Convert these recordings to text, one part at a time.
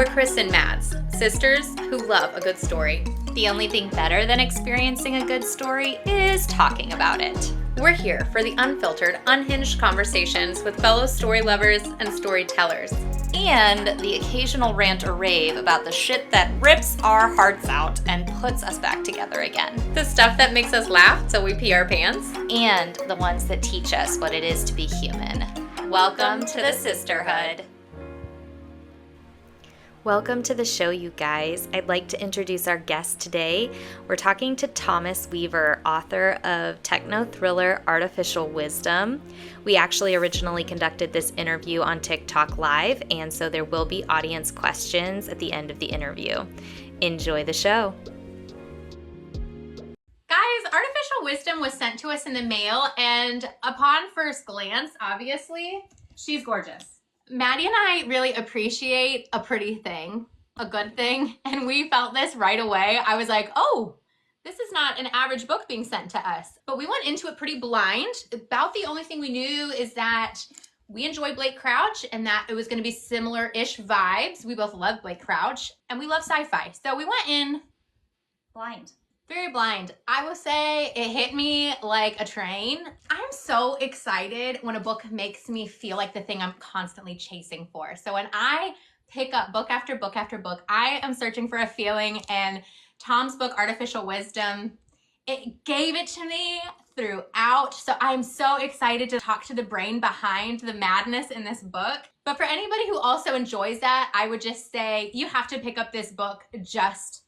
We're Kris and Mads, sisters who love a good story. The only thing better than experiencing a good story is talking about it. We're here for the unfiltered, unhinged conversations with fellow story lovers and storytellers. And the occasional rant or rave about the shit that rips our hearts out and puts us back together again. The stuff that makes us laugh till we pee our pants. And the ones that teach us what it is to be human. Welcome to the Sisterhood. Welcome to the show, you guys. I'd like to introduce our guest today. We're talking to Thomas Weaver, author of techno-thriller Artificial Wisdom. We actually originally conducted this interview on TikTok Live, and so there will be audience questions at the end of the interview. Enjoy the show. Guys, Artificial Wisdom was sent to us in the mail, and upon first glance, obviously, she's gorgeous. Maddie and I really appreciate a pretty thing, a good thing, and we felt this right away. I was like, oh, this is not an average book being sent to us. But we went into it pretty blind. About the only thing we knew is that we enjoy Blake Crouch and that it was going to be similar-ish vibes. We both love Blake Crouch, and we love sci-fi. So we went in Blind. very blind. I will say it hit me like a train. I'm so excited when a book makes me feel like the thing I'm constantly chasing for. So when I pick up book after book after book, I am searching for a feeling, and Tom's book, Artificial Wisdom, it gave it to me throughout. So I'm so excited to talk to the brain behind the madness in this book. But for anybody who also enjoys that, I would just say you have to pick up this book just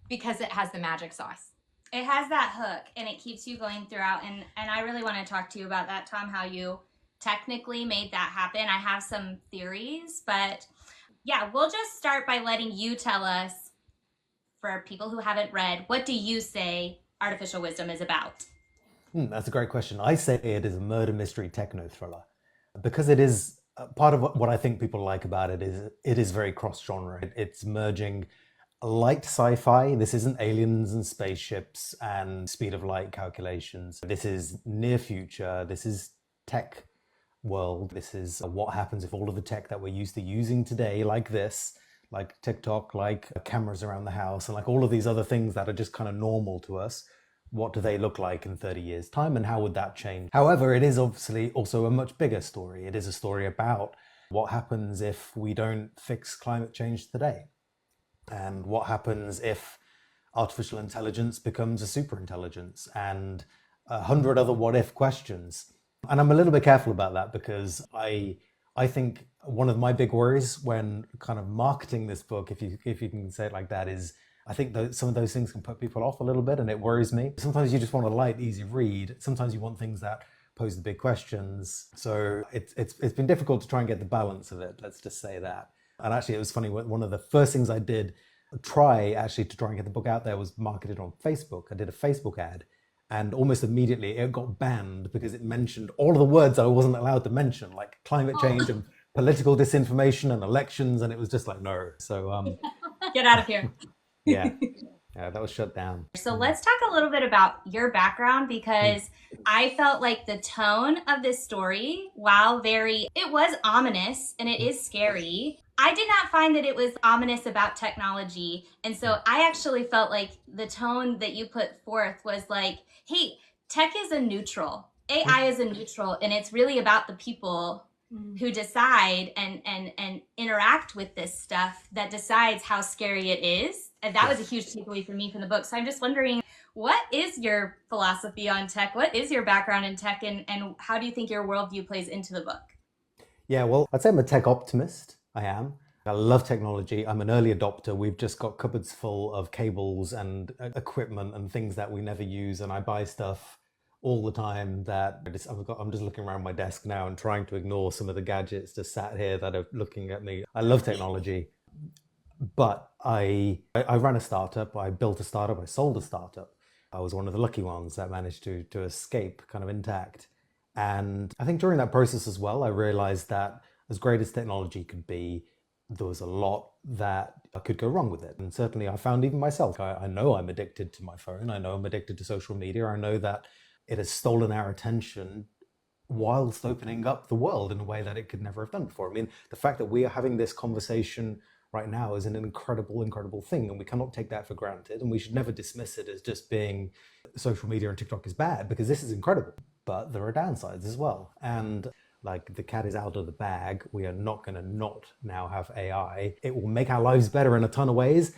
because it has the magic sauce. It has that hook, and it keeps you going throughout. And I really want to talk to you about that, Tom, how you technically made that happen. I have some theories, but yeah, we'll just start by letting you tell us, for people who haven't read, what do you say Artificial Wisdom is about? That's a great question. I say it is a murder mystery techno-thriller because it is part of what I think people like about it is it is very cross-genre. It's merging light sci-fi. This isn't aliens and spaceships and speed of light calculations. This is near future. This is tech world. This is what happens if all of the tech that we're used to using today, like this, like TikTok, like cameras around the house, and like all of these other things that are just kind of normal to us, what do they look like in 30 years' time, and how would that change? However, it is obviously also a much bigger story. It is a story about what happens if we don't fix climate change today. And what happens if artificial intelligence becomes a super intelligence, and 100 other what if questions. And I'm a little bit careful about that because I think one of my big worries when kind of marketing this book, if you can say it like that, is I think that some of those things can put people off a little bit, and it worries me. Sometimes you just want a light, easy read. Sometimes you want things that pose the big questions. So it's been difficult to try and get the balance of it. Let's just say that. And actually, it was funny. One of the first things I did to try and get the book out there was marketed on Facebook. I did a Facebook ad, and almost immediately it got banned because it mentioned all of the words I wasn't allowed to mention, like climate change and political disinformation and elections. And it was just like, no. So Get out of here. yeah, that was shut down. So let's talk a little bit about your background, because I felt like the tone of this story, while it was ominous and it is scary, I did not find that it was ominous about technology. And so I actually felt like the tone that you put forth was like, hey, tech is a neutral. AI is a neutral, and it's really about the people who decide and interact with this stuff that decides how scary it is. And that was a huge takeaway for me from the book. So I'm just wondering, what is your philosophy on tech? What is your background in tech, and how do you think your worldview plays into the book? Yeah, well, I'd say I'm a tech optimist. I am. I love technology. I'm an early adopter. We've just got cupboards full of cables and equipment and things that we never use. And I buy stuff all the time that I'm just looking around my desk now and trying to ignore some of the gadgets just sat here that are looking at me. I love technology. But I ran a startup. I built a startup. I sold a startup. I was one of the lucky ones that managed to escape kind of intact. And I think during that process as well, I realized that as great as technology could be, there was a lot that could go wrong with it. And certainly I found even myself, I know I'm addicted to my phone. I know I'm addicted to social media. I know that it has stolen our attention whilst opening up the world in a way that it could never have done before. I mean, the fact that we are having this conversation right now is an incredible, incredible thing. And we cannot take that for granted. And we should never dismiss it as just being social media and TikTok is bad, because this is incredible. But there are downsides as well. And like, the cat is out of the bag. We are not going to not now have AI. It will make our lives better in a ton of ways.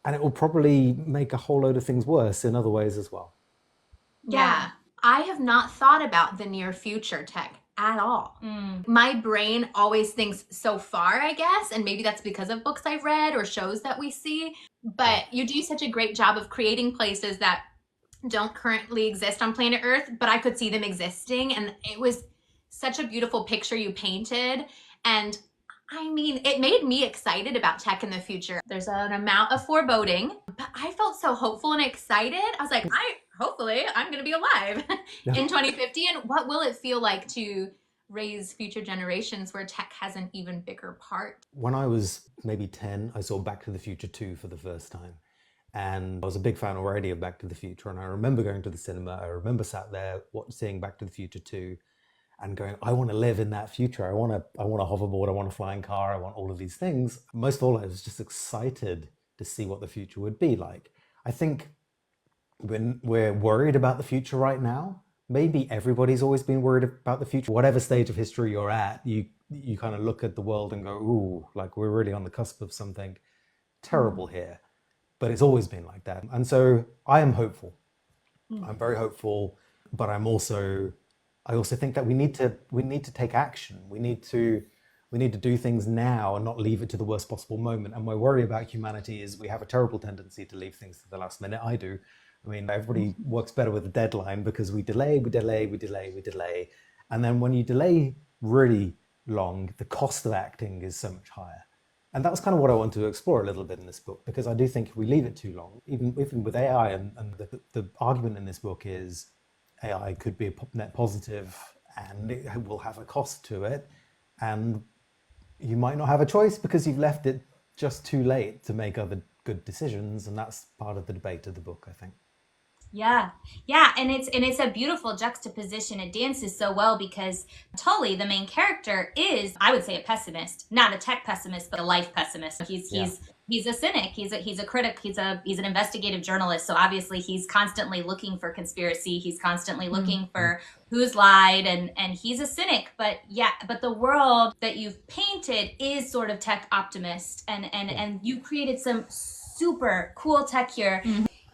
And it will probably make a whole load of things worse in other ways as well. Yeah. I have not thought about the near future tech at all. My brain always thinks so far, I guess, and maybe that's because of books I've read or shows that we see. But you do such a great job of creating places that don't currently exist on planet Earth, but I could see them existing. And it was such a beautiful picture you painted. And I mean, it made me excited about tech in the future. There's an amount of foreboding, but I felt so hopeful and excited. I was like, hopefully I'm going to be alive in 2050. And what will it feel like to raise future generations where tech has an even bigger part? When I was maybe 10, I saw Back to the Future 2 for the first time. And I was a big fan already of Back to the Future. And I remember going to the cinema. I remember sat there seeing Back to the Future 2 and going, I want to live in that future. I want a hoverboard. I want a flying car. I want all of these things. Most of all, I was just excited to see what the future would be like. I think when we're worried about the future right now, maybe everybody's always been worried about the future. Whatever stage of history you're at, you kind of look at the world and go, ooh, like, we're really on the cusp of something terrible here. But it's always been like that. And so I am hopeful. I'm very hopeful, but I also think that we need to take action. We need to do things now and not leave it to the worst possible moment. And my worry about humanity is we have a terrible tendency to leave things to the last minute. I do. I mean, everybody works better with a deadline because we delay. And then when you delay really long, the cost of acting is so much higher. And that was kind of what I want to explore a little bit in this book, because I do think if we leave it too long, even with AI, and the argument in this book is AI could be a net positive and it will have a cost to it. And you might not have a choice because you've left it just too late to make other good decisions. And that's part of the debate of the book, I think. Yeah. And it's a beautiful juxtaposition. It dances so well because Tully, the main character, is, I would say, a pessimist, not a tech pessimist, but a life pessimist. He's a cynic. He's a critic. He's an investigative journalist. So obviously he's constantly looking for conspiracy. He's constantly looking for who's lied, and he's a cynic. But the world that you've painted is sort of tech optimist, and you created some super cool tech here.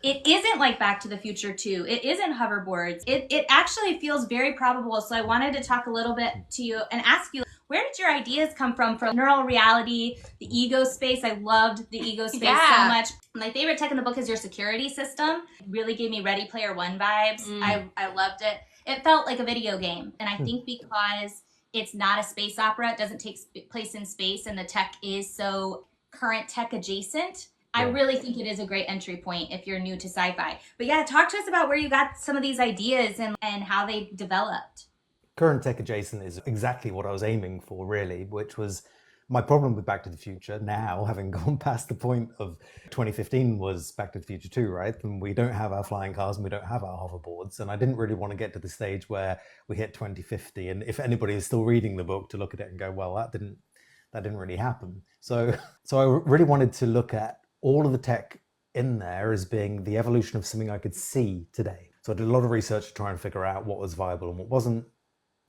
It isn't like Back to the Future 2. It isn't hoverboards. It actually feels very probable. So I wanted to talk a little bit to you and ask you, where did your ideas come from neural reality, the ego space? I loved the ego space so much. My favorite tech in the book is your security system. It really gave me Ready Player One vibes. I loved it. It felt like a video game. And I think because it's not a space opera, it doesn't take place in space, and the tech is so current tech adjacent, I really think it is a great entry point if you're new to sci-fi. But yeah, talk to us about where you got some of these ideas and how they developed. Current tech adjacent is exactly what I was aiming for, really, which was my problem with Back to the Future now, having gone past the point of 2015 was Back to the Future 2, right? And we don't have our flying cars and we don't have our hoverboards. And I didn't really want to get to the stage where we hit 2050. And if anybody is still reading the book, to look at it and go, well, that didn't really happen. So I really wanted to look at all of the tech in there as being the evolution of something I could see today. So I did a lot of research to try and figure out what was viable and what wasn't.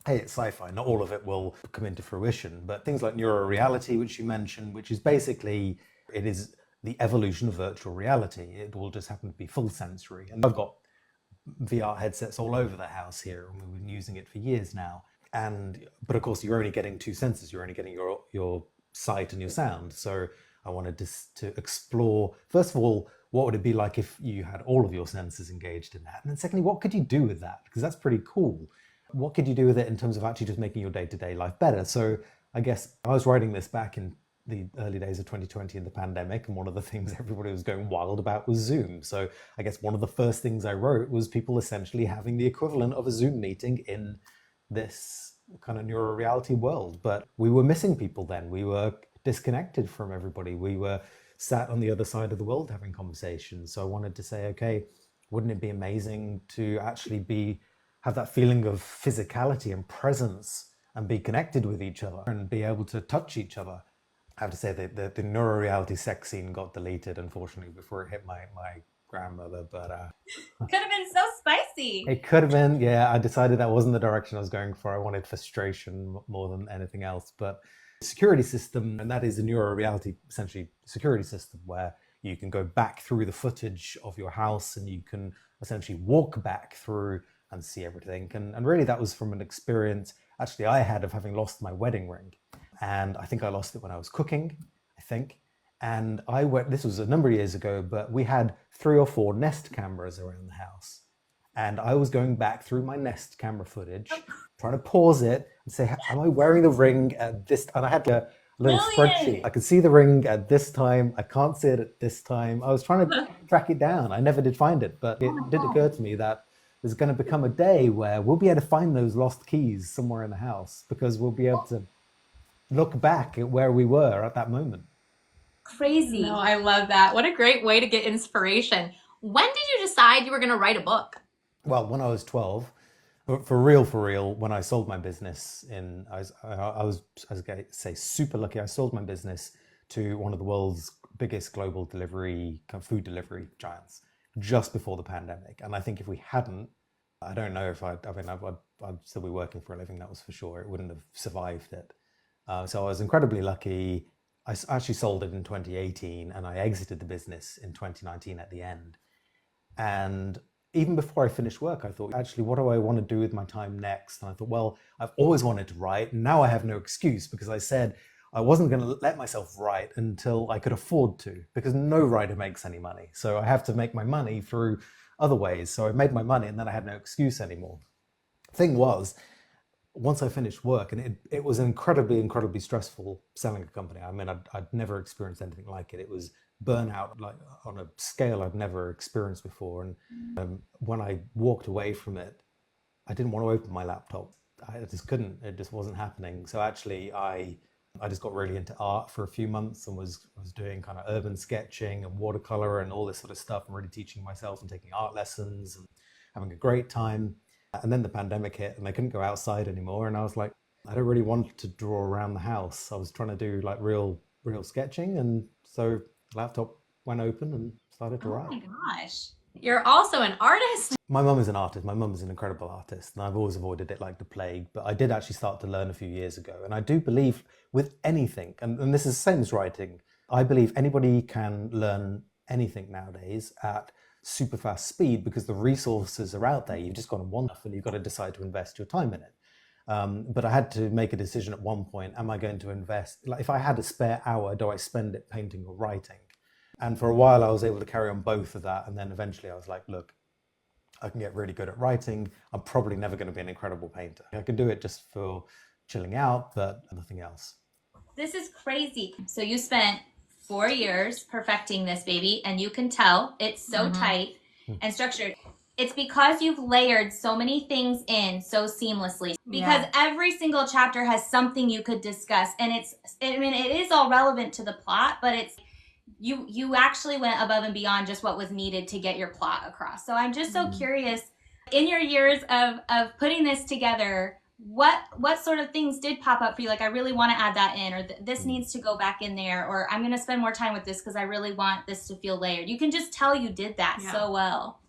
Hey, it's sci-fi, not all of it will come into fruition, but things like neuroreality, which you mentioned, which is basically, it is the evolution of virtual reality. It will just happen to be full sensory. And I've got VR headsets all over the house here, and we've been using it for years now. But of course, you're only getting two senses. You're only getting your sight and your sound. So I wanted to explore, first of all, what would it be like if you had all of your senses engaged in that? And then secondly, what could you do with that? Because that's pretty cool. What could you do with it in terms of actually just making your day-to-day life better? So I guess I was writing this back in the early days of 2020 in the pandemic, and one of the things everybody was going wild about was Zoom. So I guess one of the first things I wrote was people essentially having the equivalent of a Zoom meeting in this kind of neuroreality world. But we were missing people then. We were disconnected from everybody. We were sat on the other side of the world having conversations. So I wanted to say, okay, wouldn't it be amazing to actually have that feeling of physicality and presence and be connected with each other and be able to touch each other? have to say that the neuroreality sex scene got deleted, unfortunately, before it hit my grandmother. But Could have been so spicy. it could have been, yeah. I decided that wasn't the direction I was going for. I wanted frustration more than anything else. But security system, and that is a neuroreality, essentially, security system where you can go back through the footage of your house and you can essentially walk back through and see everything. And really that was from an experience actually I had of having lost my wedding ring. And I think I lost it when I was cooking, I think. And I went, this was a number of years ago, but we had 3 or 4 Nest cameras around the house. And I was going back through my Nest camera footage, trying to pause it and say, am I wearing the ring at this? And I had a little spreadsheet. I could see the ring at this time. I can't see it at this time. I was trying to track it down. I never did find it, but it did occur to me that there's going to become a day where we'll be able to find those lost keys somewhere in the house because we'll be able to look back at where we were at that moment. Crazy. No, I love that. What a great way to get inspiration. When did you decide you were going to write a book? Well, when I was 12, for real, when I sold my business I was going to say, super lucky. I sold my business to one of the world's biggest global food delivery giants just before the pandemic. And I think if we hadn't, I don't know if I'd still be working for a living, that was for sure. It wouldn't have survived it. So I was incredibly lucky. I actually sold it in 2018 and I exited the business in 2019 at the end. And even before I finished work, I thought, actually, what do I want to do with my time next? And I thought, well, I've always wanted to write. And now I have no excuse because I said I wasn't going to let myself write until I could afford to, because no writer makes any money. So I have to make my money through other ways. So I made my money and then I had no excuse anymore. Thing was, once I finished work, and it was incredibly stressful selling a company. I mean, I'd never experienced anything like it. It was burnout, like on a scale I'd never experienced before. And when I walked away from it, I didn't want to open my laptop. I just couldn't. It just wasn't happening. So actually, I just got really into art for a few months and was doing kind of urban sketching and watercolor and all this sort of stuff, and really teaching myself and taking art lessons and having a great time. And then the pandemic hit and I couldn't go outside anymore. And I was like, I don't really want to draw around the house. I was trying to do like real sketching. And so the laptop went open and started to write. Oh my gosh. You're also an artist. My mum is an artist. My mum is an incredible artist. And I've always avoided it like the plague. But I did actually start to learn a few years ago. And I do believe with anything, and this is the same as writing, I believe anybody can learn anything nowadays at super fast speed because the resources are out there. You've just got to want and you've got to decide to invest your time in it. But I had to make a decision at one point. Am I going to invest? Like if I had a spare hour, do I spend it painting or writing? And for a while I was able to carry on both of that. And then eventually I was like, look, I can get really good at writing. I'm probably never going to be an incredible painter. I can do it just for chilling out, but nothing else. This is crazy. So you spent 4 years perfecting this baby, and you can tell it's so tight and structured. It's because you've layered so many things in so seamlessly, because every single chapter has something you could discuss, and it is all relevant to the plot, but it's you actually went above and beyond just what was needed to get your plot across. So I'm just so curious, in your years of putting this together, what sort of things did pop up for you? Like, I really want to add that in, or this needs to go back in there, or I'm going to spend more time with this because I really want this to feel layered. You can just tell you did that so well.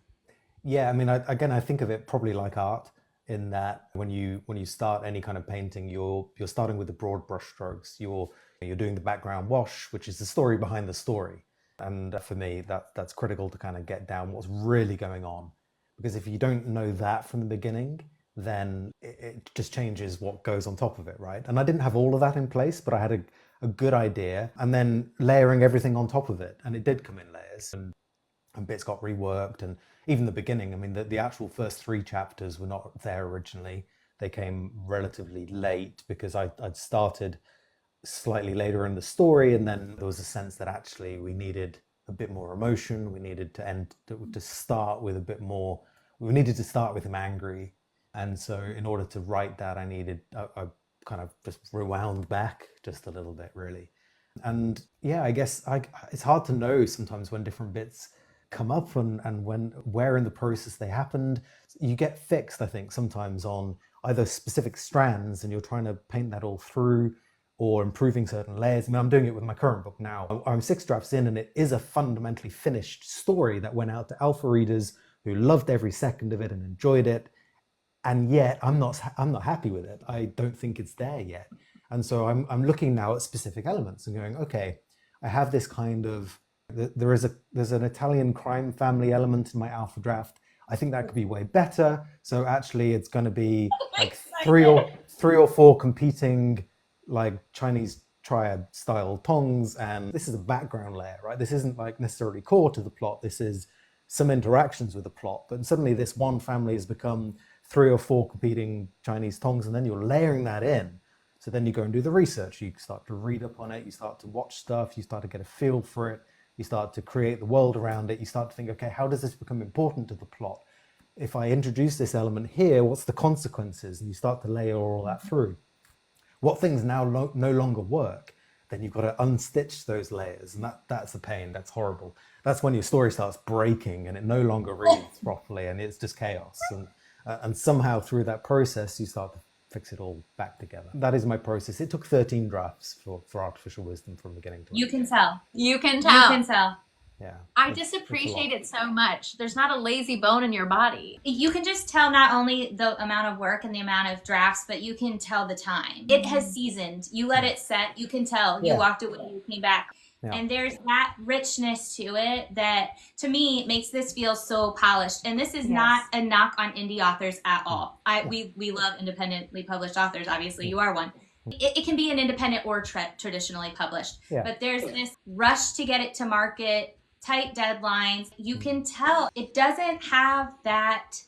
Yeah, I mean, I think of it probably like art, in that when you start any kind of painting, you're starting with the broad brushstrokes. You're doing the background wash, which is the story behind the story. And for me, that's critical to kind of get down what's really going on, because if you don't know that from the beginning, then it just changes what goes on top of it, right? And I didn't have all of that in place, but I had a good idea, and then layering everything on top of it. And it did come in layers, and bits got reworked. And even the beginning, I mean, the actual first 3 chapters were not there originally. They came relatively late because I'd started slightly later in the story, and then there was a sense that actually we needed a bit more emotion. We needed to start with a bit more. We needed to start with him angry. And so in order to write that, I kind of just rewound back just a little bit, really. And yeah, I guess it's hard to know sometimes when different bits come up and where in the process they happened. You get fixed, I think, sometimes on either specific strands and you're trying to paint that all through, or improving certain layers. I mean, I'm doing it with my current book now. I'm 6 drafts in, and it is a fundamentally finished story that went out to alpha readers who loved every second of it and enjoyed it. And yet I'm not happy with it. I don't think it's there yet. And so I'm looking now at specific elements and going, okay, I have this kind of, there's an Italian crime family element in my alpha draft. I think that could be way better. So actually it's going to be like three or four competing like Chinese triad style tongs. And this is a background layer, right? This isn't like necessarily core to the plot. This is some interactions with the plot. But suddenly this one family has become 3 or 4 competing Chinese tongs, and then you're layering that in. So then you go and do the research. You start to read up on it. You start to watch stuff. You start to get a feel for it. You start to create the world around it. You start to think, okay, how does this become important to the plot? If I introduce this element here, what's the consequences? And you start to layer all that through. What things now no longer work, then you've got to unstitch those layers. And that's a pain. That's horrible. That's when your story starts breaking and it no longer reads properly and it's just chaos. And somehow through that process, you start to fix it all back together. That is my process. It took 13 drafts for Artificial Wisdom from beginning to end. You can tell. You can tell. You can tell. Yeah. I just appreciate it so much. There's not a lazy bone in your body. You can just tell not only the amount of work and the amount of drafts, but you can tell the time. It has seasoned. You let it set. You can tell. You walked away, you came back. Yeah. And there's that richness to it that, to me, makes this feel so polished. And this is not a knock on indie authors at all. We love independently published authors. Obviously, you are one. It can be an independent or traditionally published. Yeah. But there's this rush to get it to market, tight deadlines. You can tell it doesn't have that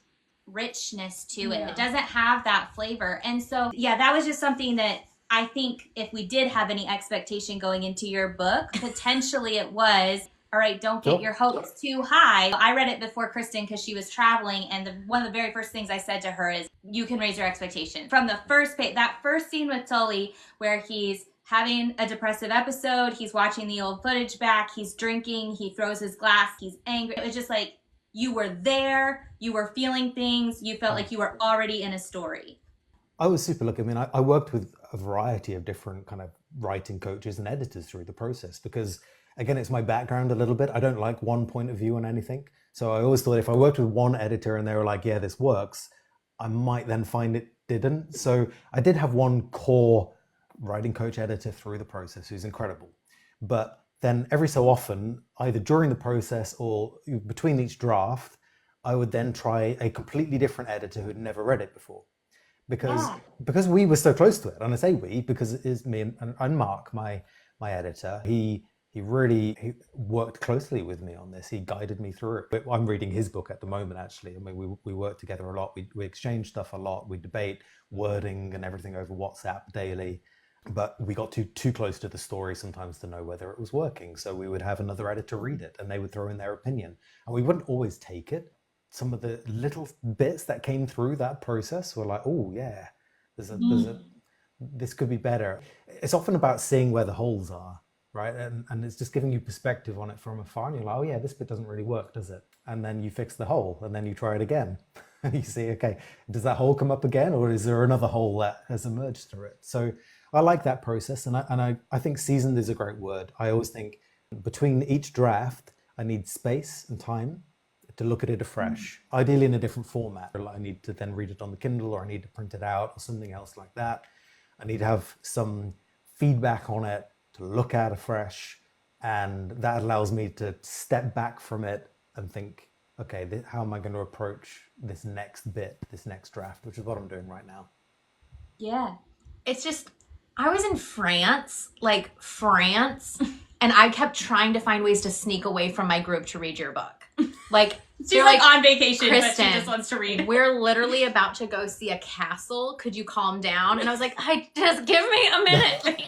richness to it. It doesn't have that flavor. And so, that was just something that I think if we did have any expectation going into your book, potentially it was, all right, don't get your hopes too high. I read it before Kristen because she was traveling, and one of the very first things I said to her is, you can raise your expectation. From the first page, that first scene with Tully where he's having a depressive episode, he's watching the old footage back, he's drinking, he throws his glass, he's angry. It was just like, you were there, you were feeling things, you felt like you were already in a story. I was super lucky. I mean, I worked with a variety of different kind of writing coaches and editors through the process because, again, it's my background a little bit. I don't like one point of view on anything. So I always thought if I worked with one editor and they were like, yeah, this works, I might then find it didn't. So I did have one core writing coach editor through the process who's incredible. But then every so often, either during the process or between each draft, I would then try a completely different editor who'd never read it before. Because we were so close to it, and I say we because it is me and Mark, my editor. He worked closely with me on this. He guided me through it. I'm reading his book at the moment, actually. I mean, we work together a lot. We exchange stuff a lot. We debate wording and everything over WhatsApp daily. But we got too close to the story sometimes to know whether it was working. So we would have another editor read it, and they would throw in their opinion, and we wouldn't always take it. Some of the little bits that came through that process were like, oh yeah, this could be better. It's often about seeing where the holes are, right? And it's just giving you perspective on it from afar. And you're like, oh yeah, this bit doesn't really work, does it? And then you fix the hole and then you try it again. And you see, okay, does that hole come up again? Or is there another hole that has emerged through it? So I like that process. And I think seasoned is a great word. I always think between each draft, I need space and time to look at it afresh, ideally in a different format. I need to then read it on the Kindle, or I need to print it out or something else like that. I need to have some feedback on it to look at afresh. And that allows me to step back from it and think, okay, how am I going to approach this next bit, this next draft, which is what I'm doing right now. Yeah. It's just, I was in France, and I kept trying to find ways to sneak away from my group to read your book. Like, she's like on vacation, Kristen, but she just wants to read. We're literally about to go see a castle. Could you calm down? And I was like, just give me a minute. Like,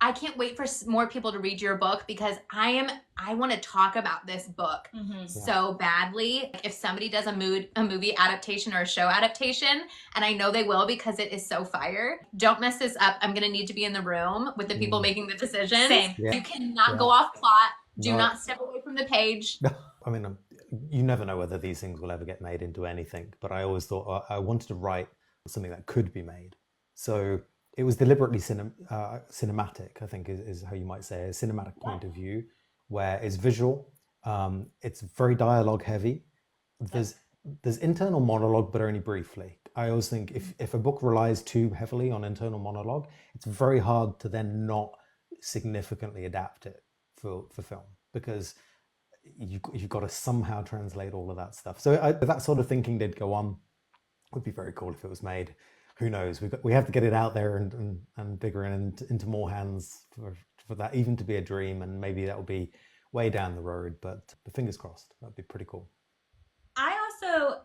I can't wait for more people to read your book because I want to talk about this book so badly. If somebody does a movie adaptation or a show adaptation, and I know they will because it is so fire, don't mess this up. I'm going to need to be in the room with the people making the decisions. Same. Yeah. You cannot go off plot. Do not step away from the page. I mean, you never know whether these things will ever get made into anything, but I always thought I wanted to write something that could be made. So it was deliberately cinematic, I think is how you might say, a cinematic point of view, where it's visual, it's very dialogue heavy. There's internal monologue, but only briefly. I always think if a book relies too heavily on internal monologue, it's very hard to then not significantly adapt it for film, because you've got to somehow translate all of that stuff. So that sort of thinking did go on. It would be very cool if it was made. Who knows? We have to get it out there and bigger and into more hands for that even to be a dream, and maybe that will be way down the road, but fingers crossed. That'd be pretty cool.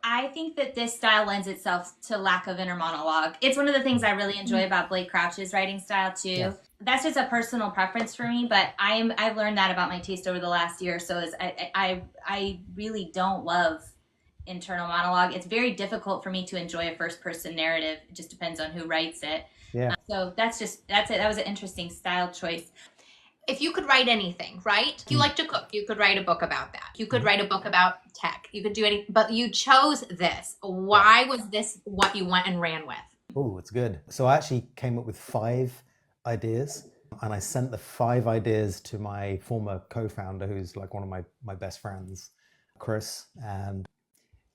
I think that this style lends itself to lack of inner monologue. It's one of the things I really enjoy about Blake Crouch's writing style too. Yeah. That's just a personal preference for me, but I've learned that about my taste over the last year. So I really don't love internal monologue. It's very difficult for me to enjoy a first person narrative. It just depends on who writes it. Yeah. So that's it. That was an interesting style choice. If you could write anything, right? If you like to cook, you could write a book about that. You could write a book about tech. You could do anything, but you chose this. Why was this what you went and ran with? Oh, it's good. So I actually came up with 5 ideas, and I sent the 5 ideas to my former co-founder, who's like one of my best friends, Kris. And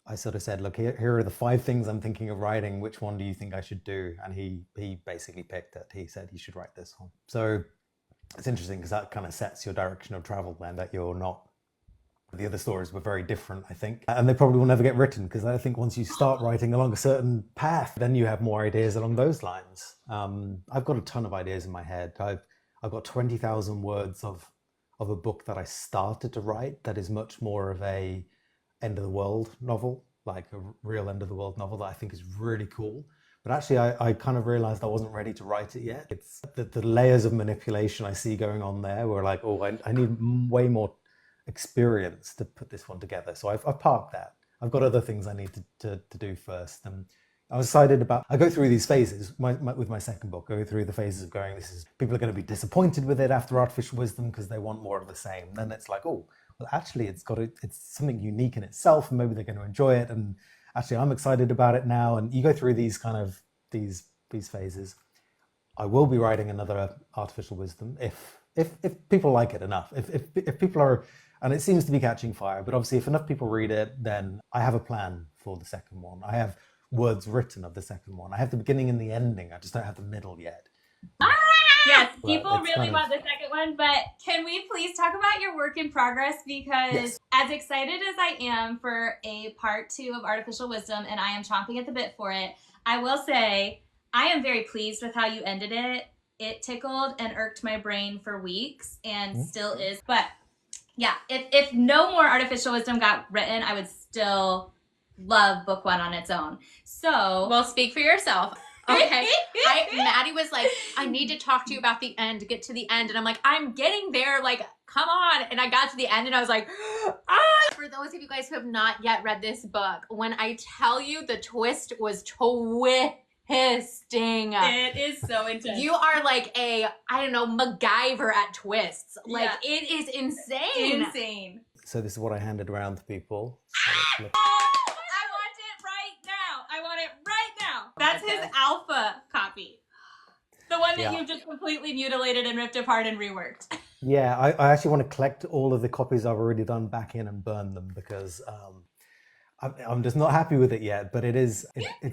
I sort of said, look, here are the 5 things I'm thinking of writing. Which one do you think I should do? And he basically picked it. He said, you should write this one. So it's interesting because that kind of sets your direction of travel then, that you're not, the other stories were very different, I think. And they probably will never get written, because I think once you start writing along a certain path, then you have more ideas along those lines. I've got a ton of ideas in my head. I've got 20,000 words of a book that I started to write that is much more of a end of the world novel, like a real end of the world novel that I think is really cool. But actually, I kind of realized I wasn't ready to write it yet. It's the layers of manipulation I see going on there were like, oh, I need way more experience to put this one together. So I've parked that. I've got other things I need to do first. And I was excited about, I go through these phases with my second book, go through the phases of going, people are going to be disappointed with it after Artificial Wisdom because they want more of the same. Then it's like, oh, well, actually, it's something unique in itself, and maybe they're going to enjoy it. And actually, I'm excited about it now. And you go through these kind of these phases. I will be writing another Artificial Wisdom if people like it enough. If people are, and it seems to be catching fire. But obviously, if enough people read it, then I have a plan for the second one. I have words written of the second one. I have the beginning and the ending. I just don't have the middle yet. Yes, people really want the second one, but can we please talk about your work in progress? Because as excited as I am for a part 2 of Artificial Wisdom, and I am chomping at the bit for it, I will say I am very pleased with how you ended it. It tickled and irked my brain for weeks and still is. But yeah, if no more Artificial Wisdom got written, I would still love book 1 on its own. So, well, speak for yourself. Okay. Maddie was like, I need to talk to you about the end, to get to the end. And I'm like, I'm getting there. Like, come on. And I got to the end and I was like, ah! For those of you guys who have not yet read this book, when I tell you the twist was twisting. It is so intense. You are like I don't know, MacGyver at twists. Like, it is insane. Insane. So this is what I handed around to people. So I want it right now. That's his alpha copy. The one that you just completely mutilated and ripped apart and reworked. Yeah, I actually want to collect all of the copies I've already done back in and burn them, because I'm just not happy with it yet. But it's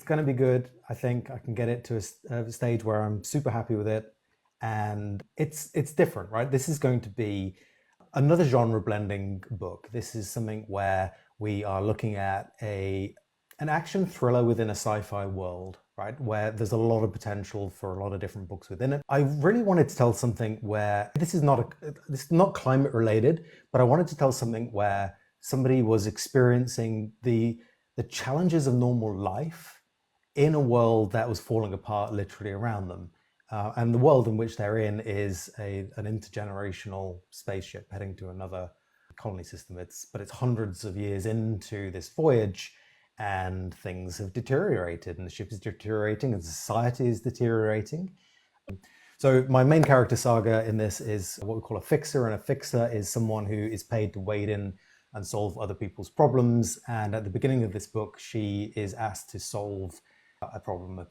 going to be good. I think I can get it to a stage where I'm super happy with it. And it's different, right? This is going to be another genre blending book. This is something where we are looking at an action thriller within a sci-fi world, right? Where there's a lot of potential for a lot of different books within it. I really wanted to tell something where this is not climate related, but I wanted to tell something where somebody was experiencing the challenges of normal life in a world that was falling apart literally around them. And the world in which they're in is an intergenerational spaceship heading to another colony system. But it's hundreds of years into this voyage, and things have deteriorated, and the ship is deteriorating, and society is deteriorating. So my main character saga in this is what we call a fixer, and a fixer is someone who is paid to wade in and solve other people's problems. And at the beginning of this book, she is asked to solve a problem, a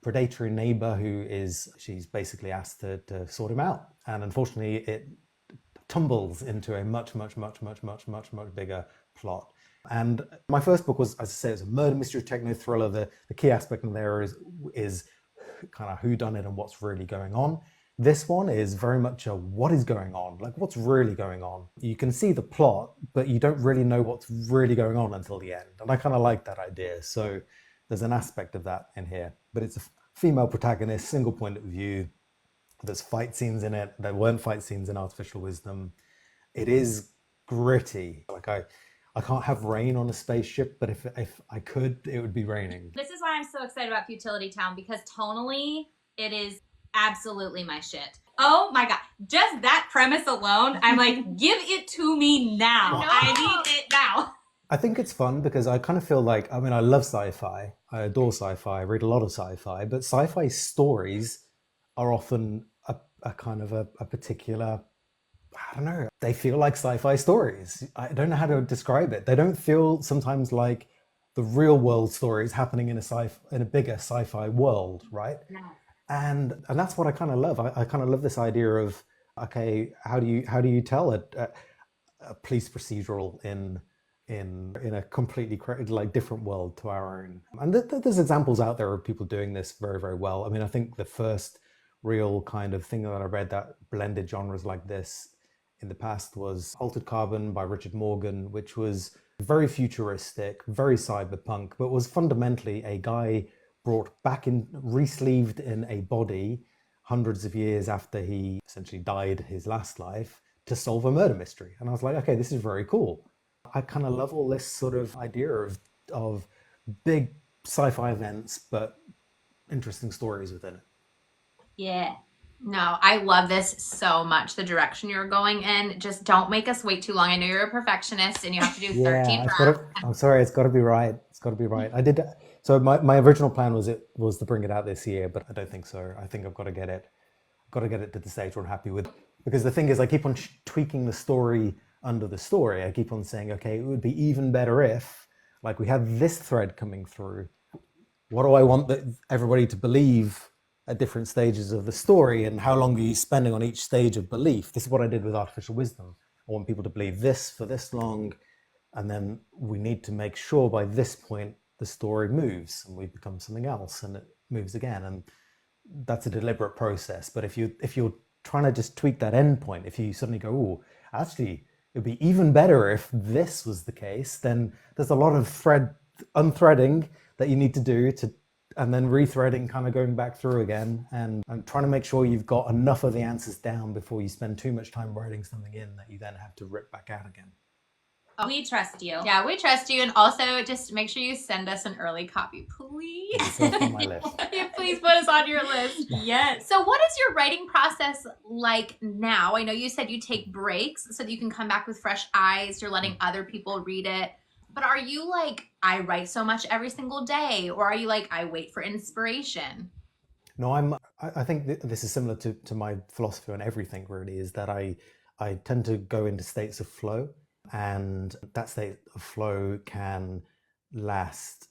predatory neighbor she's basically asked to sort him out. And unfortunately, it tumbles into a much bigger plot. And my first book was, as I say, it was a murder mystery techno thriller. The key aspect in there is kind of whodunit and what's really going on. This one is very much a what is going on, like what's really going on. You can see the plot, but you don't really know what's really going on until the end. And I kind of like that idea. So there's an aspect of that in here, but it's a female protagonist, single point of view. There's fight scenes in it. There weren't fight scenes in Artificial Wisdom. It is gritty. Like I can't have rain on a spaceship, but if I could, it would be raining. This is why I'm so excited about Futility Town, because tonally, it is absolutely my shit. Oh my God. Just that premise alone, I'm like, give it to me now. No. I need it now. I think it's fun because I kind of feel like, I mean, I love sci-fi. I adore sci-fi. I read a lot of sci-fi, but sci-fi stories are often a kind of a particular, I don't know, they feel like sci-fi stories. I don't know how to describe it. They don't feel sometimes like the real world stories happening in a bigger sci-fi world, right? No. And that's what I kind of love. I kind of love this idea of, okay, how do you tell a police procedural in a completely like different world to our own? And there's examples out there of people doing this very, very well. I mean, I think the first real kind of thing that I read that blended genres like this in the past was Altered Carbon by Richard Morgan, which was very futuristic, very cyberpunk, but was fundamentally a guy brought back in, re-sleeved in a body hundreds of years after he essentially died his last life to solve a murder mystery. And I was like, okay, this is very cool. I kind of love all this sort of idea of big sci-fi events, but interesting stories within it. Yeah. No, I love this so much, the direction you're going in. Just don't make us wait too long. I know you're a perfectionist and you have to do 13 drafts. I'm sorry, it's got to be right. It's got to be right. I did. So my original plan was to bring it out this year, but I don't think so. I think I've got to get it to the stage where I'm happy with. Because the thing is, I keep on tweaking the story under the story. I keep on saying, okay, it would be even better if, like, we have this thread coming through. What do I want everybody to believe at different stages of the story, and how long are you spending on each stage of belief? This is what I did with Artificial Wisdom. I want people to believe this for this long, and then we need to make sure by this point the story moves and we become something else and it moves again. And that's a deliberate process. But if you're trying to just tweak that end point, if you suddenly go, oh, actually, it'd be even better if this was the case, then there's a lot of unthreading that you need to do and then rethreading, kind of going back through again and trying to make sure you've got enough of the answers down before you spend too much time writing something in that you then have to rip back out again. We trust you. Yeah, we trust you. And also just make sure you send us an early copy, please. It's on my list. Yeah, please put us on your list. Yes. So what is your writing process like now? I know you said you take breaks so that you can come back with fresh eyes. You're letting other people read it. But are you like, I write so much every single day? Or are you like, I wait for inspiration? No, I think this is similar to my philosophy on everything, really, is that I tend to go into states of flow. And that state of flow can last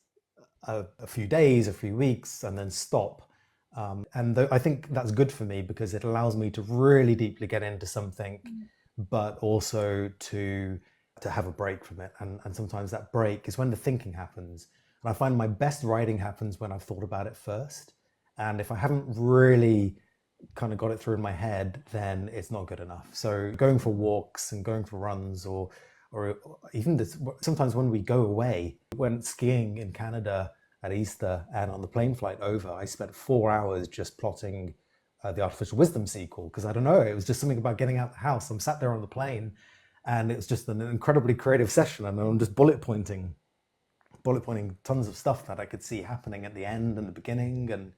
a few days, a few weeks, and then stop. I think that's good for me because it allows me to really deeply get into something, but also to have a break from it. And sometimes that break is when the thinking happens. And I find my best writing happens when I've thought about it first. And if I haven't really kind of got it through in my head, then it's not good enough. So going for walks and going for runs or even sometimes when we go away, went skiing in Canada at Easter, and on the plane flight over, I spent 4 hours just plotting the Artificial Wisdom sequel, because I don't know, it was just something about getting out the house. I'm sat there on the plane and it was just an incredibly creative session, and I'm just bullet pointing tons of stuff that I could see happening at the end and the beginning. And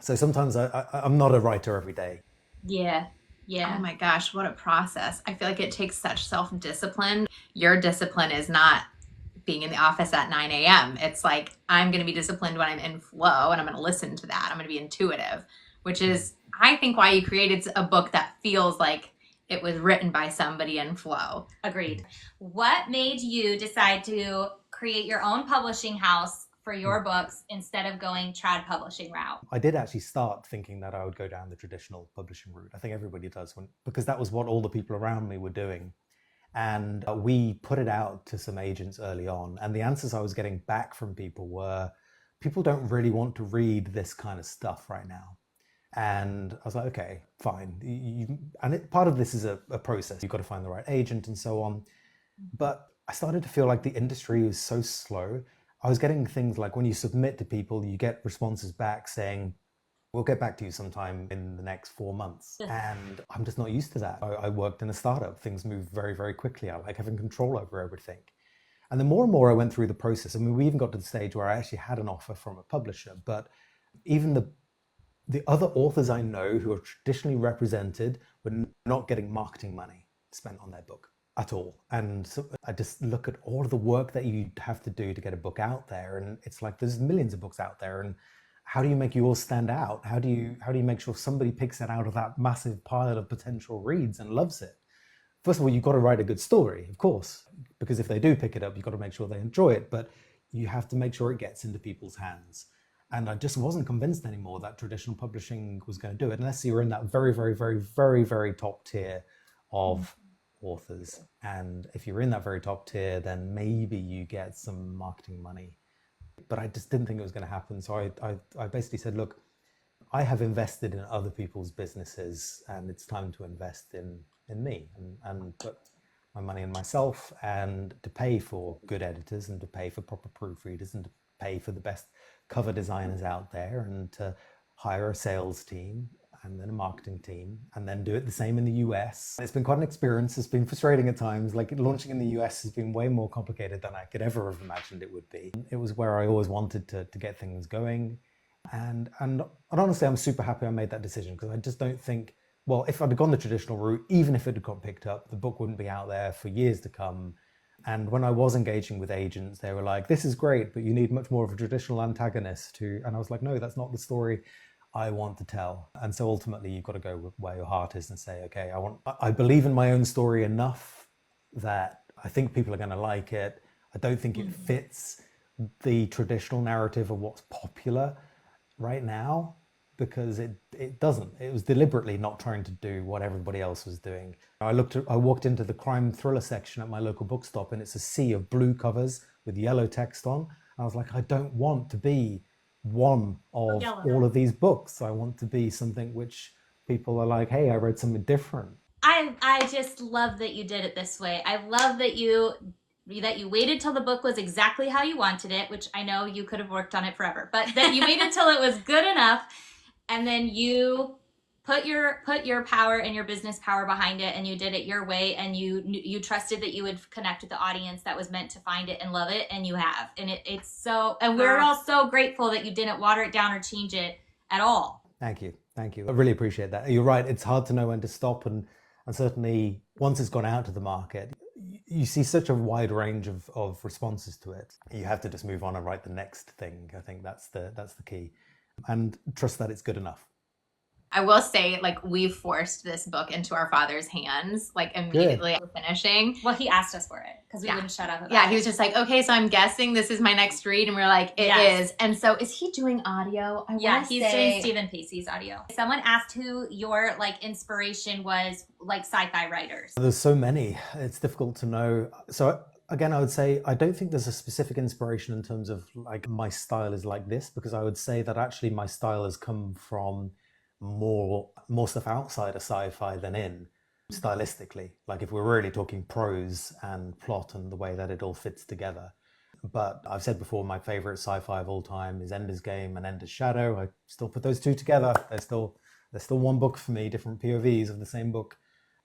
so sometimes I'm not a writer every day. Yeah. Yeah. Oh my gosh, what a process. I feel like it takes such self-discipline. Your discipline is not being in the office at 9 a.m. It's like, I'm going to be disciplined when I'm in flow, and I'm going to listen to that. I'm going to be intuitive, which is, I think, why you created a book that feels like it was written by somebody in flow. Agreed. What made you decide to create your own publishing house for your books instead of going trad publishing route? I did actually start thinking that I would go down the traditional publishing route. I think everybody does, because that was what all the people around me were doing. And we put it out to some agents early on, and the answers I was getting back from people were, people don't really want to read this kind of stuff right now. And I was like, okay, fine. Part of this is a process. You've got to find the right agent and so on. But I started to feel like the industry is so slow. I was getting things like, when you submit to people, you get responses back saying, we'll get back to you sometime in the next 4 months. And I'm just not used to that. I worked in a startup. Things move very, very quickly. I like having control over everything. And the more and more I went through the process, I mean, we even got to the stage where I actually had an offer from a publisher, but even the other authors I know who are traditionally represented were not getting marketing money spent on their book at all. And so I just look at all of the work that you have to do to get a book out there. And it's like, there's millions of books out there. And how do you make yours stand out? How do you make sure somebody picks it out of that massive pile of potential reads and loves it? First of all, you've got to write a good story, of course, because if they do pick it up, you've got to make sure they enjoy it, but you have to make sure it gets into people's hands. And I just wasn't convinced anymore that traditional publishing was going to do it, unless you were in that very, very, very, very, very top tier of authors. And if you're in that very top tier, then maybe you get some marketing money. But I just didn't think it was going to happen. So I basically said, look, I have invested in other people's businesses, and it's time to invest in me and put my money in myself, and to pay for good editors, and to pay for proper proofreaders, and to pay for the best cover designers out there, and to hire a sales team and then a marketing team, and then do it the same in the US. It's been quite an experience. It's been frustrating at times. Like, launching in the US has been way more complicated than I could ever have imagined it would be. It was where I always wanted to get things going. And honestly, I'm super happy I made that decision, because I just don't think, well, if I'd gone the traditional route, even if it had got picked up, the book wouldn't be out there for years to come. And when I was engaging with agents, they were like, this is great, but you need much more of a traditional antagonist and I was like, no, that's not the story I want to tell. And so ultimately, you've got to go where your heart is and say, okay, I believe in my own story enough that I think people are going to like it. I don't think it fits the traditional narrative of what's popular right now, because it doesn't. It was deliberately not trying to do what everybody else was doing. I walked into the crime thriller section at my local bookstop, and it's a sea of blue covers with yellow text on. I was like, I don't want to be one of all of these books. I want to be something which people are like, hey, I read something different. I just love that you did it this way. I love that you waited till the book was exactly how you wanted it, which I know you could have worked on it forever, but that you waited till it was good enough, and then you put your power and your business power behind it, and you did it your way, and you trusted that you would connect with the audience that was meant to find it and love it, and you have. And it's so, and we're all so grateful that you didn't water it down or change it at all. Thank you. I really appreciate that. You're right. It's hard to know when to stop, and certainly once it's gone out to the market, you see such a wide range of responses to it. You have to just move on and write the next thing. I think that's the key, and trust that it's good enough. I will say, like, we forced this book into our father's hands, like, immediately after finishing. Well, he asked us for it because we wouldn't shut up about it. Yeah, he was just like, okay, so I'm guessing this is my next read. And we're like, it is. And so is he doing audio? He's doing Stephen Pacey's audio. Someone asked who your, like, inspiration was, like, sci-fi writers. There's so many. It's difficult to know. So again, I would say I don't think there's a specific inspiration in terms of, like, my style is like this, because I would say that actually my style has come from more stuff outside of sci-fi than in, stylistically. Like, if we're really talking prose and plot and the way that it all fits together. But I've said before, my favorite sci-fi of all time is Ender's Game and Ender's Shadow. I still put those two together. They're still one book for me, different POVs of the same book.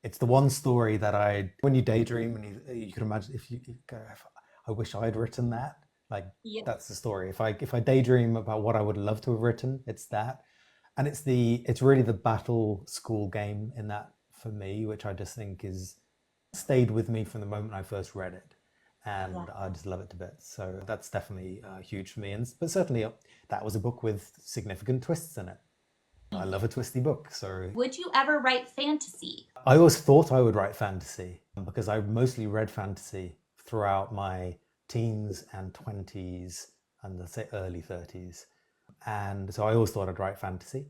It's the one story that when you daydream, and you can imagine, if you go, I wish I'd written that. Like, that's the story. If I daydream about what I would love to have written, it's that. And it's really the battle school game in that for me, which I just think is stayed with me from the moment I first read it. And I just love it to bits. So that's definitely huge for me. But certainly that was a book with significant twists in it. I love a twisty book. So would you ever write fantasy? I always thought I would write fantasy, because I mostly read fantasy throughout my teens and 20s. and let's say early 30s. And so I always thought I'd write fantasy.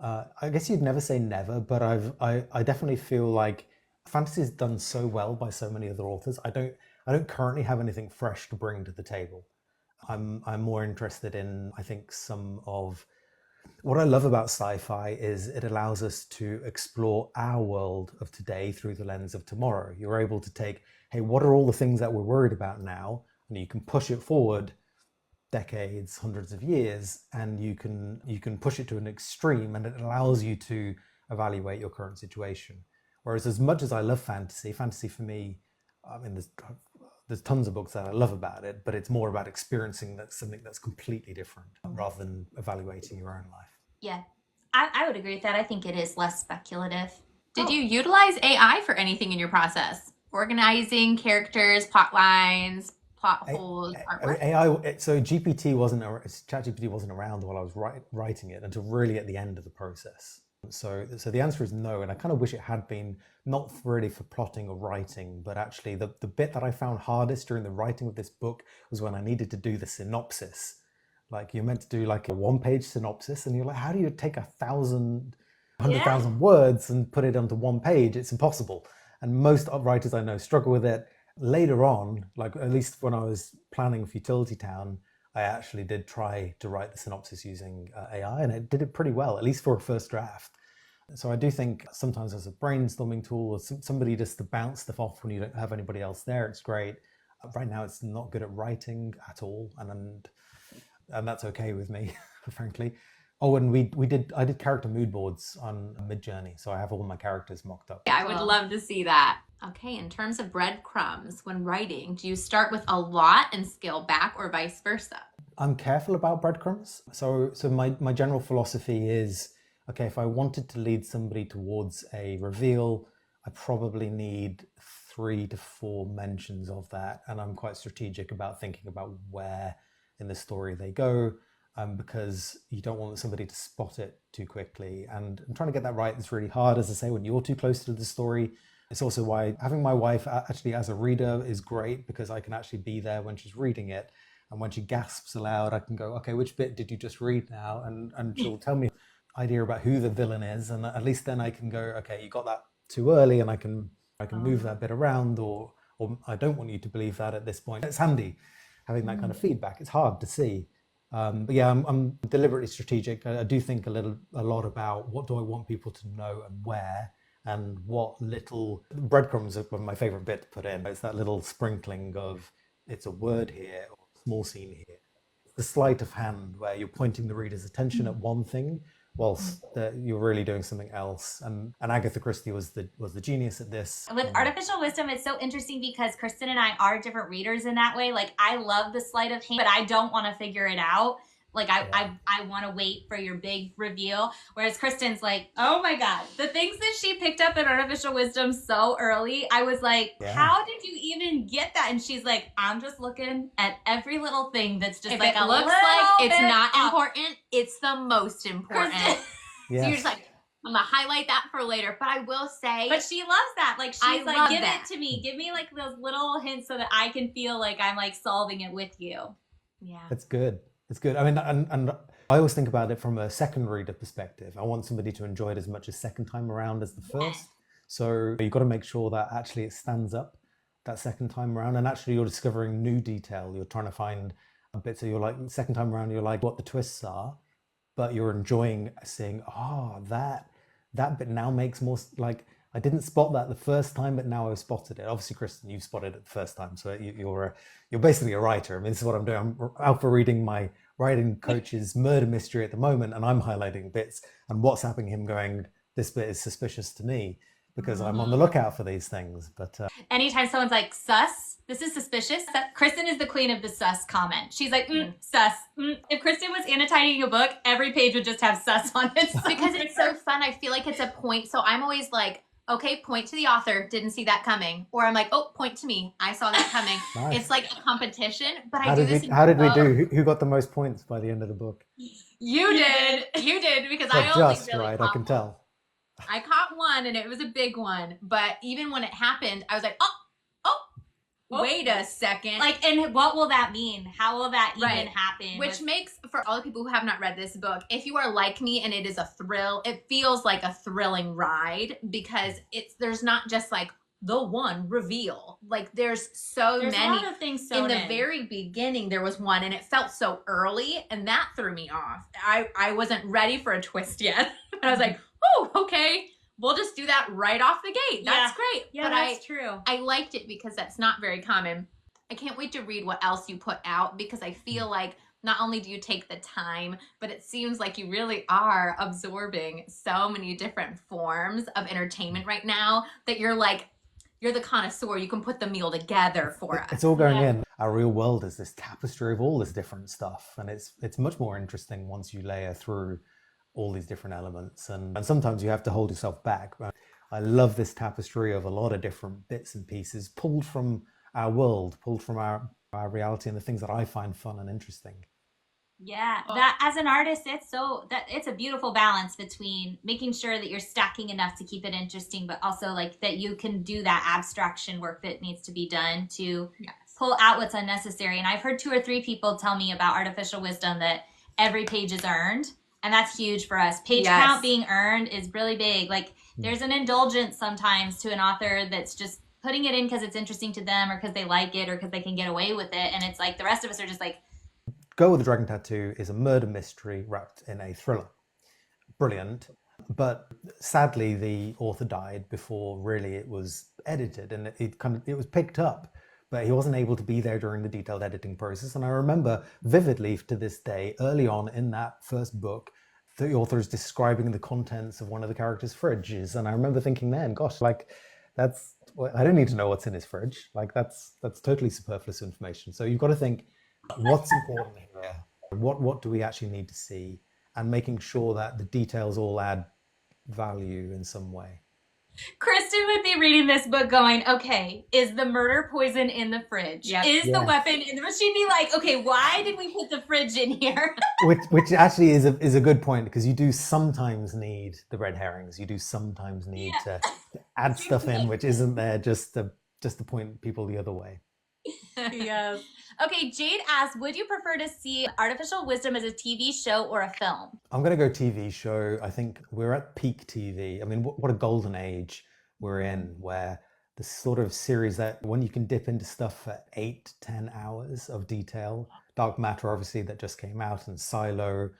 I guess you'd never say never, but I definitely feel like fantasy is done so well by so many other authors. I don't currently have anything fresh to bring to the table. I'm more interested in, I think, some of what I love about sci-fi is it allows us to explore our world of today through the lens of tomorrow. You're able to take, hey, what are all the things that we're worried about now? And you can push it forward decades, hundreds of years, and you can push it to an extreme, and it allows you to evaluate your current situation. Whereas as much as I love fantasy for me, I mean, there's tons of books that I love about it, but it's more about experiencing something that's completely different rather than evaluating your own life. Yeah, I would agree with that. I think it is less speculative. Did you utilize AI for anything in your process? Organizing characters, plot lines, plot holes, artwork? AI, so ChatGPT wasn't around while I was writing it until really at the end of the process. So the answer is no, and I kind of wish it had been, not really for plotting or writing, but actually the bit that I found hardest during the writing of this book was when I needed to do the synopsis. Like, you're meant to do like a 1-page synopsis, and you're like, how do you take 100,000 words and put it onto 1 page? It's impossible. And most writers I know struggle with it. Later on, like at least when I was planning Futility Town, I actually did try to write the synopsis using AI, and it did it pretty well, at least for a first draft. So I do think sometimes as a brainstorming tool, or somebody just to bounce stuff off when you don't have anybody else there, it's great. Right now, it's not good at writing at all, and that's okay with me, frankly. Oh, and I did character mood boards on Midjourney, so I have all my characters mocked up. Yeah, I would love to see that. Okay, in terms of breadcrumbs when writing, do you start with a lot and scale back, or vice versa? I'm careful about breadcrumbs. So my general philosophy is, okay, if I wanted to lead somebody towards a reveal, I probably need 3 to 4 mentions of that, and I'm quite strategic about thinking about where in the story they go. Because you don't want somebody to spot it too quickly. And trying to get that right is really hard, as I say, when you're too close to the story. It's also why having my wife actually as a reader is great, because I can actually be there when she's reading it. And when she gasps aloud, I can go, okay, which bit did you just read now? And she'll tell me an idea about who the villain is. And at least then I can go, okay, you got that too early, and I can move that bit around, or I don't want you to believe that at this point. It's handy having that kind of feedback. It's hard to see. But yeah, I'm deliberately strategic. I do think a lot about what do I want people to know and where, and what little breadcrumbs are my favorite bit to put in. It's that little sprinkling of, it's a word here, or a small scene here. The sleight of hand where you're pointing the reader's attention at one thing whilst you're really doing something else. And Agatha Christie was the genius at this. With artificial wisdom, it's so interesting because Kristen and I are different readers in that way. Like, I love the sleight of hand, but I don't want to figure it out. Like, I want to wait for your big reveal. Whereas Kristen's like, oh my God, the things that she picked up in artificial wisdom so early, I was like, how did you even get that? And she's like, I'm just looking at every little thing that's just if like it a looks like it's not important, it's the most important. Yes. So you're just like, I'm gonna highlight that for later. But I will say, but she loves that. Like, she's like, give it to me. Give me like those little hints so that I can feel like I'm like solving it with you. Yeah. That's good. It's good. I mean, and I always think about it from a second reader perspective. I want somebody to enjoy it as much as second time around as the first. So you've got to make sure that actually it stands up that second time around, and actually you're discovering new detail. You're trying to find a bit, so you're like, second time around, you're like, what the twists are, but you're enjoying seeing, that bit now makes more, like, I didn't spot that the first time, but now I've spotted it. Obviously, Kristen, you've spotted it the first time, so you're basically a writer. I mean, this is what I'm doing. I'm alpha reading my writing coach's murder mystery at the moment, and I'm highlighting bits and WhatsApping him going, this bit is suspicious to me, because I'm on the lookout for these things. But anytime someone's like, sus, this is suspicious, Kristen is the queen of the sus comment. She's like, sus. If Kristen was annotating a book, every page would just have sus on it. Because it's so fun. I feel like it's a point. So I'm always like, okay, point to the author, didn't see that coming. Or I'm like, oh, point to me, I saw that coming. Nice. It's like a competition, but how did we do? Who got the most points by the end of the book? You did, because so I only just really right, I can tell. I caught one, and it was a big one. But even when it happened, I was like, oh, wait a second. Like, and what will that mean? How will that even Right. happen? Which makes, for all the people who have not read this book, if you are like me and it is a thrill, it feels like a thrilling ride because there's not just like the one reveal. Like there's There's many. a lot of things in the very beginning there was one and it felt so early and that threw me off. I wasn't ready for a twist yet. And I was like, oh, okay. We'll just do that right off the gate. That's great. Yeah, but that's true. I liked it because that's not very common. I can't wait to read what else you put out because I feel like not only do you take the time, but it seems like you really are absorbing so many different forms of entertainment right now that you're the connoisseur. You can put the meal together for us. It's all going in. Our real world is this tapestry of all this different stuff. And it's much more interesting once you layer through all these different elements. And sometimes you have to hold yourself back. I love this tapestry of a lot of different bits and pieces pulled from our world, pulled from our reality and the things that I find fun and interesting. Yeah, that as an artist, it's a beautiful balance between making sure that you're stacking enough to keep it interesting, but also like that you can do that abstraction work that needs to be done to pull out what's unnecessary. And I've heard 2 or 3 people tell me about Artificial Wisdom that every page is earned. And that's huge for us. Page count being earned is really big. Like there's an indulgence sometimes to an author that's just putting it in because it's interesting to them or because they like it or because they can get away with it. And it's like the rest of us are just like... Girl with the Dragon Tattoo is a murder mystery wrapped in a thriller. Brilliant. But sadly, the author died before really it was edited and it was picked up. But he wasn't able to be there during the detailed editing process. And I remember vividly to this day, early on in that first book, the author is describing the contents of one of the characters' fridges. And I remember thinking then, gosh, like I don't need to know what's in his fridge. Like that's totally superfluous information. So you've got to think, what's important here? What do we actually need to see? And making sure that the details all add value in some way. Kristen would be reading this book going, okay, is the murder poison in the fridge? Yep. Is the weapon in the fridge? She'd be like, okay, why did we put the fridge in here? which actually is a good point because you do sometimes need the red herrings. You do sometimes need to add stuff in which isn't there just to point people the other way. Yes. Okay, Jade asks, would you prefer to see Artificial Wisdom as a TV show or a film? I'm going to go TV show. I think we're at peak TV. I mean, what a golden age we're in where the sort of series that when you can dip into stuff for 8-10 hours of detail. Dark Matter, obviously, that just came out, and Silo.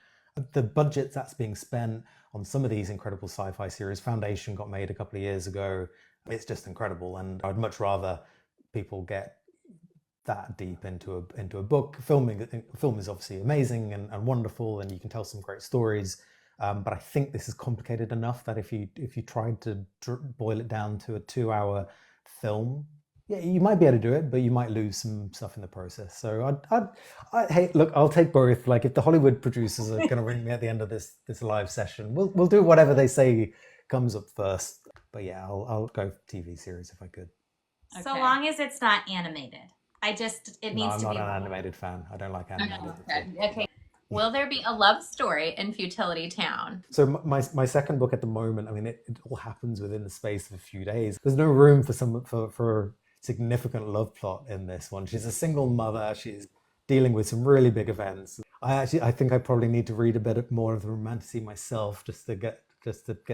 The budget that's being spent on some of these incredible sci-fi series. Foundation got made a couple of years ago. It's just incredible. And I'd much rather people get that deep into a book. Film is obviously amazing and wonderful, and you can tell some great stories. But I think this is complicated enough that if you tried to boil it down to a 2-hour film, yeah, you might be able to do it, but you might lose some stuff in the process. So hey, look, I'll take both. Like if the Hollywood producers are going to ring me at the end of this live session, we'll do whatever they say comes up first. But yeah, I'll go TV series if I could. Okay. So long as it's not animated. It needs to be. I'm not an animated fan. I don't like animated. Okay. Will there be a love story in Futility Town? So my second book at the moment, I mean, it all happens within the space of a few days. There's no room for significant love plot in this one. She's a single mother. She's dealing with some really big events. I think I probably need to read a bit more of the romantasy myself just to get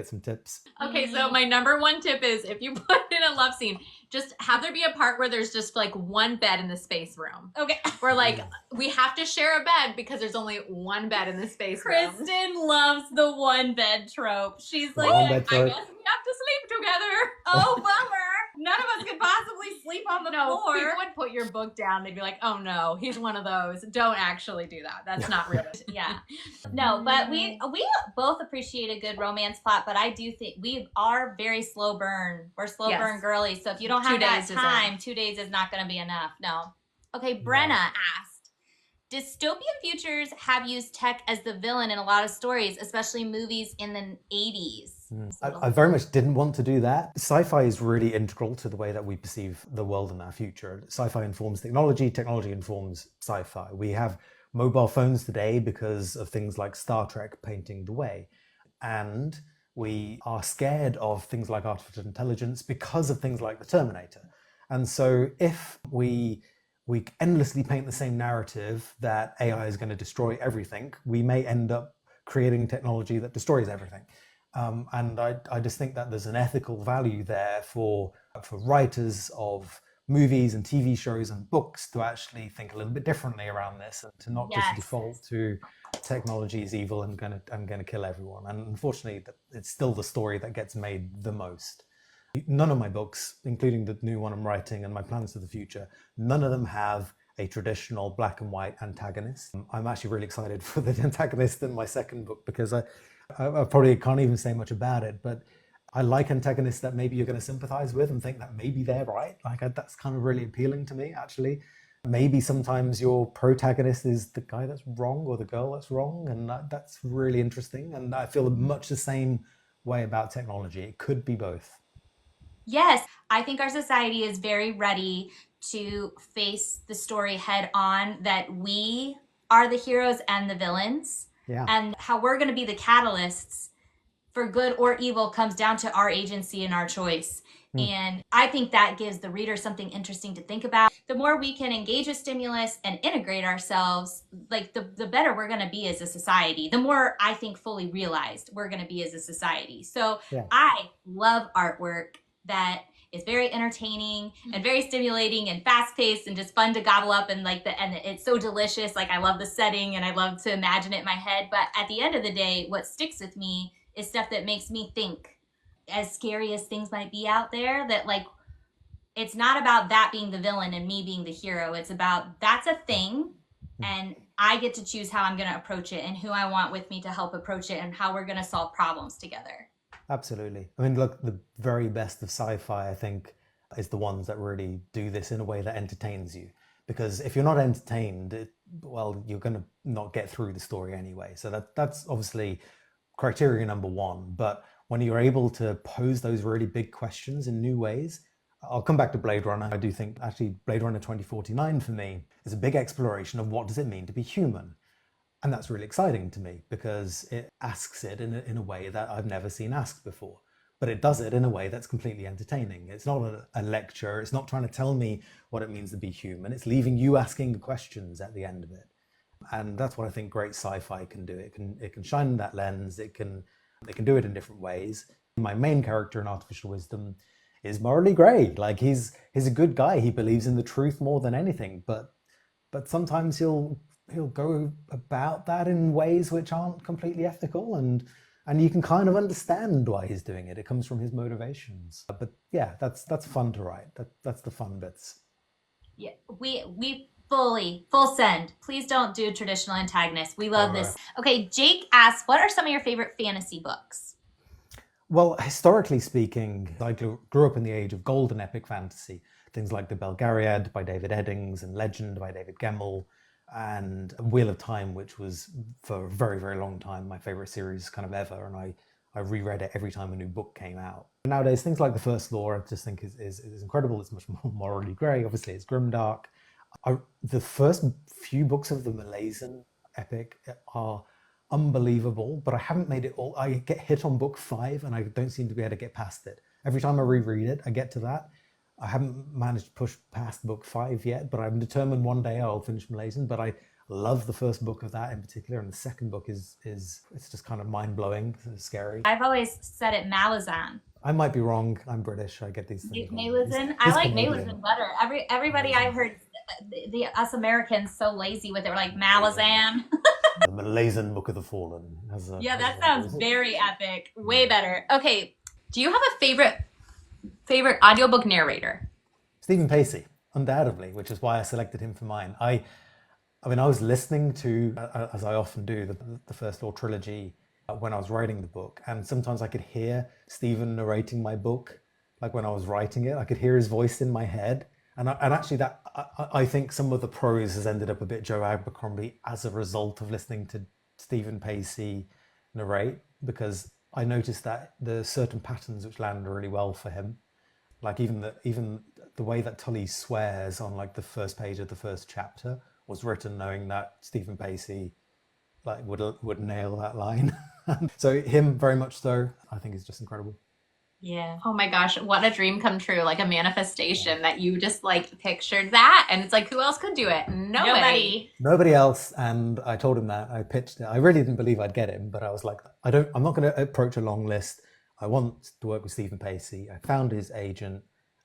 some tips. Okay, so my number one tip is if you put in a love scene, just have there be a part where there's just like one bed in the space room. Okay. Where like we have to share a bed because there's only one bed in the space room. Kristen loves the one bed trope. She's like, One I bed trope. guess we have to sleep together. Oh, bummer. None of us could possibly sleep on the floor. People would put your book down. They'd be like, oh no, he's one of those. Don't actually do that. That's not real. Yeah. No, but we both appreciate a good romance plot, but I do think we are very slow burn. We're slow burn girlies. So if you don't have that time, 2 days is not going to be enough. No. Okay, Brenna asked, dystopian futures have used tech as the villain in a lot of stories, especially movies in the 80s. I very much didn't want to do that. Sci-fi is really integral to the way that we perceive the world and our future. Sci-fi informs technology, technology informs sci-fi. We have mobile phones today because of things like Star Trek painting the way. And we are scared of things like artificial intelligence because of things like the Terminator. And so if we endlessly paint the same narrative that AI is going to destroy everything, we may end up creating technology that destroys everything. And I just think that there's an ethical value there for writers of movies and TV shows and books to actually think a little bit differently around this, and to not just default to technology is evil and going to kill everyone. And unfortunately, it's still the story that gets made the most. None of my books, including the new one I'm writing and my plans for the future, none of them have a traditional black and white antagonist. I'm actually really excited for the antagonist in my second book, because I probably can't even say much about it, but I like antagonists that maybe you're going to sympathize with and think that maybe they're right. That's kind of really appealing to me, actually. Maybe sometimes your protagonist is the guy that's wrong or the girl that's wrong, and that's really interesting. And I feel much the same way about technology. It could be both. Yes, I think our society is very ready to face the story head on, that we are the heroes and the villains. Yeah. And how we're going to be the catalysts for good or evil comes down to our agency and our choice. And I think that gives the reader something interesting to think about. The more we can engage with stimulus and integrate ourselves, like the better we're going to be as a society. The more, I think, fully realized we're going to be as a society. So yeah. I love artwork that is very entertaining and very stimulating and fast-paced and just fun to gobble up, and and it's so delicious. Like, I love the setting and I love to imagine it in my head. But at the end of the day, what sticks with me is stuff that makes me think. As scary as things might be out there, that it's not about that being the villain and me being the hero. It's about, that's a thing, and I get to choose how I'm going to approach it and who I want with me to help approach it and how we're going to solve problems together. Absolutely. I mean, look, the very best of sci-fi, I think, is the ones that really do this in a way that entertains you. Because if you're not entertained, you're going to not get through the story anyway. So that's obviously criteria number one. But when you're able to pose those really big questions in new ways, I'll come back to Blade Runner. I do think actually Blade Runner 2049 for me is a big exploration of what does it mean to be human. And that's really exciting to me, because it asks it in a way that I've never seen asked before. But it does it in a way that's completely entertaining. It's not a lecture. It's not trying to tell me what it means to be human. It's leaving you asking the questions at the end of it. And that's what I think great sci-fi can do. It can shine that lens. It can do it in different ways. My main character in Artificial Wisdom is morally grey. Like, he's a good guy. He believes in the truth more than anything. But sometimes he'll go about that in ways which aren't completely ethical, and you can kind of understand why he's doing it. It comes from his motivations. But yeah, that's fun to write. That's the fun bits. Yeah, we full send. Please don't do traditional antagonists. We love this. Okay, Jake asks, what are some of your favorite fantasy books? Well, historically speaking, I grew up in the age of golden epic fantasy. Things like The Belgariad by David Eddings and Legend by David Gemmell, and Wheel of Time, which was for a very, very long time my favorite series kind of ever. And I reread it every time a new book came out. Nowadays, things like The First Law, I just think is incredible. It's much more morally grey. Obviously, it's grimdark. The first few books of the Malaysian epic are unbelievable, but I haven't made it all. I get hit on book 5 and I don't seem to be able to get past it. Every time I reread it, I get to that. I haven't managed to push past book 5 yet, but I'm determined one day I'll finish Malaysian. But I love the first book of that in particular, and the second book is it's just kind of mind-blowing, scary. I've always said it Malazan. I might be wrong. I'm British. I get these things. Malazan. I like Malazan better. Everybody I've heard, us Americans so lazy with it. We're like Malazan. The Malaysian Book of the Fallen. Yeah, that sounds very epic. Way better. Okay, do you have a favorite audiobook narrator? Stephen Pacey, undoubtedly, which is why I selected him for mine. I was listening to, as I often do, the First Law trilogy when I was writing the book, and sometimes I could hear Stephen narrating my book, like when I was writing it. I could hear his voice in my head, and actually that I think some of the prose has ended up a bit Joe Abercrombie as a result of listening to Stephen Pacey narrate, because I noticed that there's certain patterns which land really well for him. Like even the way that Tully swears on like the first page of the first chapter was written knowing that Stephen Pacey would nail that line. So him very much so, I think, is just incredible. Yeah. Oh my gosh, what a dream come true, like a manifestation that you just like pictured that. And it's like, who else could do it? Nobody. Nobody else. And I told him that. I pitched it. I really didn't believe I'd get him, but I was like, I'm not going to approach a long list. I want to work with Stephen Pacey. I found his agent.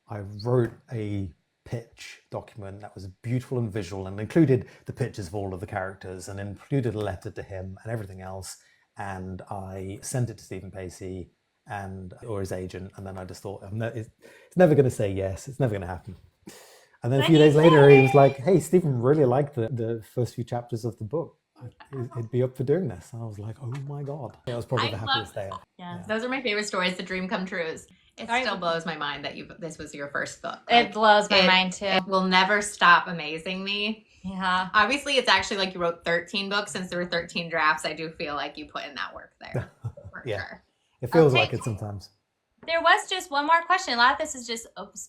I wrote a pitch document that was beautiful and visual and included the pictures of all of the characters and included a letter to him and everything else. And I sent it to Stephen Pacey or his agent, and then I just thought, it's never going to say yes. It's never going to happen. And then a few days later, he was like, "Hey, Stephen really liked the first few chapters of the book. He'd be up for doing this." And I was like, "Oh my god!" It was probably the happiest day. Yeah, those are my favorite stories, the dream come trues. It still blows my mind that this was your first book. It blows my mind too. It will never stop amazing me. Yeah. Obviously, it's actually like you wrote 13 books. Since there were 13 drafts, I do feel like you put in that work there. For sure. It feels like it sometimes. There was just one more question. A lot of this is just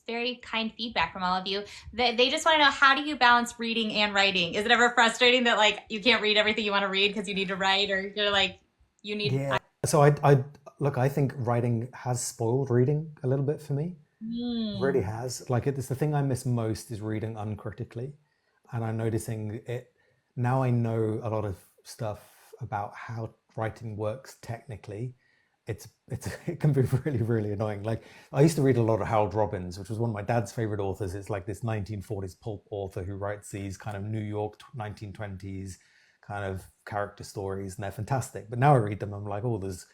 very kind feedback from all of you. They just want to know, how do you balance reading and writing? Is it ever frustrating that like you can't read everything you want to read because you need to write, or you're like, you need... Yeah. So I think writing has spoiled reading a little bit for me. It really has. Like, it's the thing I miss most is reading uncritically. And I'm noticing it now. I know a lot of stuff about how writing works technically. It can be really, really annoying. Like, I used to read a lot of Harold Robbins, which was one of my dad's favorite authors. It's like this 1940s pulp author who writes these kind of New York 1920s kind of character stories, and they're fantastic. But now I read them, I'm like, oh, there's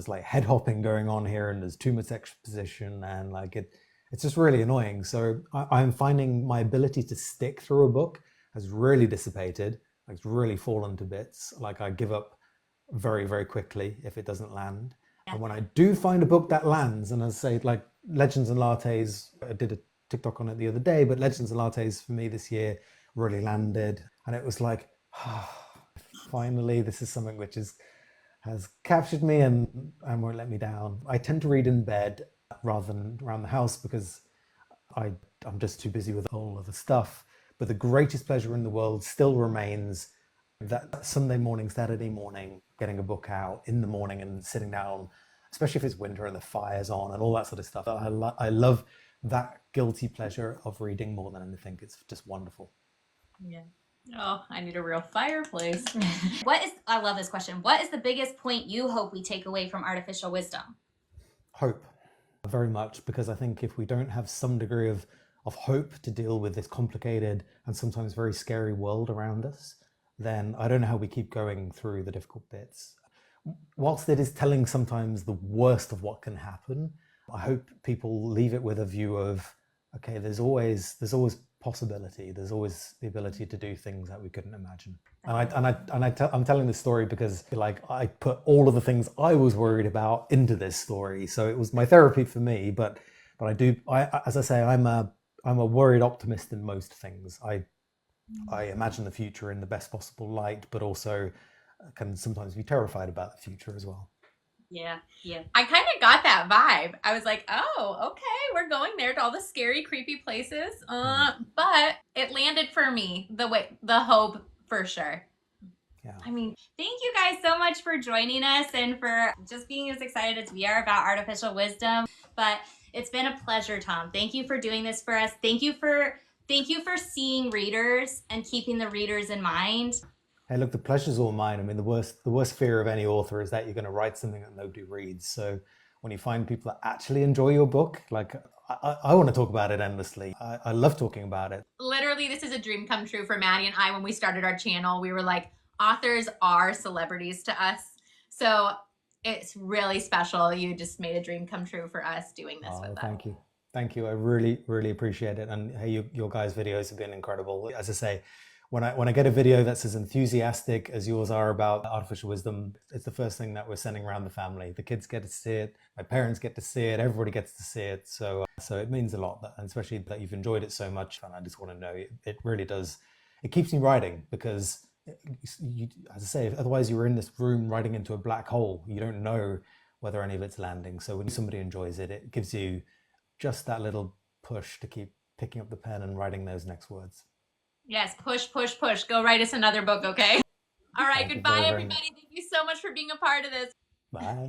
like head hopping going on here, and there's too much exposition, and like it's just really annoying. So I'm finding my ability to stick through a book has really dissipated. Like, it's really fallen to bits. Like, I give up very, very quickly if it doesn't land. And when I do find a book that lands, and I say, like Legends and Lattes, I did a TikTok on it the other day, but Legends and Lattes for me this year really landed. And it was like, finally, this is something which has captured me and won't let me down. I tend to read in bed rather than around the house because I'm just too busy with all of the stuff. But the greatest pleasure in the world still remains that Sunday morning, Saturday morning, getting a book out in the morning and sitting down, especially if it's winter and the fire's on and all that sort of stuff. I love that guilty pleasure of reading more than anything. It's just wonderful. Yeah. Oh, I need a real fireplace. I love this question. What is the biggest point you hope we take away from Artificial Wisdom? Hope, very much, because I think if we don't have some degree of hope to deal with this complicated and sometimes very scary world around us, then I don't know how we keep going through the difficult bits. Whilst it is telling sometimes the worst of what can happen, I hope people leave it with a view of, okay, there's always possibility. There's always the ability to do things that we couldn't imagine. I'm telling this story because, like, I put all of the things I was worried about into this story. So it was my therapy for me. But as I say, I'm a worried optimist in most things. I imagine the future in the best possible light, but also can sometimes be terrified about the future as well. Yeah. I kind of got that vibe. I was like, oh, okay, we're going there to all the scary, creepy places. But it landed for me the hope for sure. Yeah. I mean, thank you guys so much for joining us and for just being as excited as we are about Artificial Wisdom. But it's been a pleasure, Tom. Thank you for doing this for us. Thank you for seeing readers and keeping the readers in mind. Hey, look, the pleasure's all mine. I mean, the worst fear of any author is that you're going to write something that nobody reads. So when you find people that actually enjoy your book, like, I want to talk about it endlessly. I love talking about it. Literally, this is a dream come true for Maddie and I. When we started our channel, we were like, authors are celebrities to us. So it's really special. You just made a dream come true for us doing this with us. Thank you. I really, really appreciate it. And hey, your guys' videos have been incredible. As I say, when I get a video that's as enthusiastic as yours are about artificial wisdom, it's the first thing that we're sending around the family. The kids get to see it, my parents get to see it, everybody gets to see it. So it means a lot, and especially that you've enjoyed it so much. And I just want to know, it really does. It keeps me writing because, as I say, otherwise you were in this room writing into a black hole. You don't know whether any of it's landing. So when somebody enjoys it, it gives you just that little push to keep picking up the pen and writing those next words. Yes, push. Go write us another book, okay? All right, goodbye, everybody. Thank you so much for being a part of this. Bye.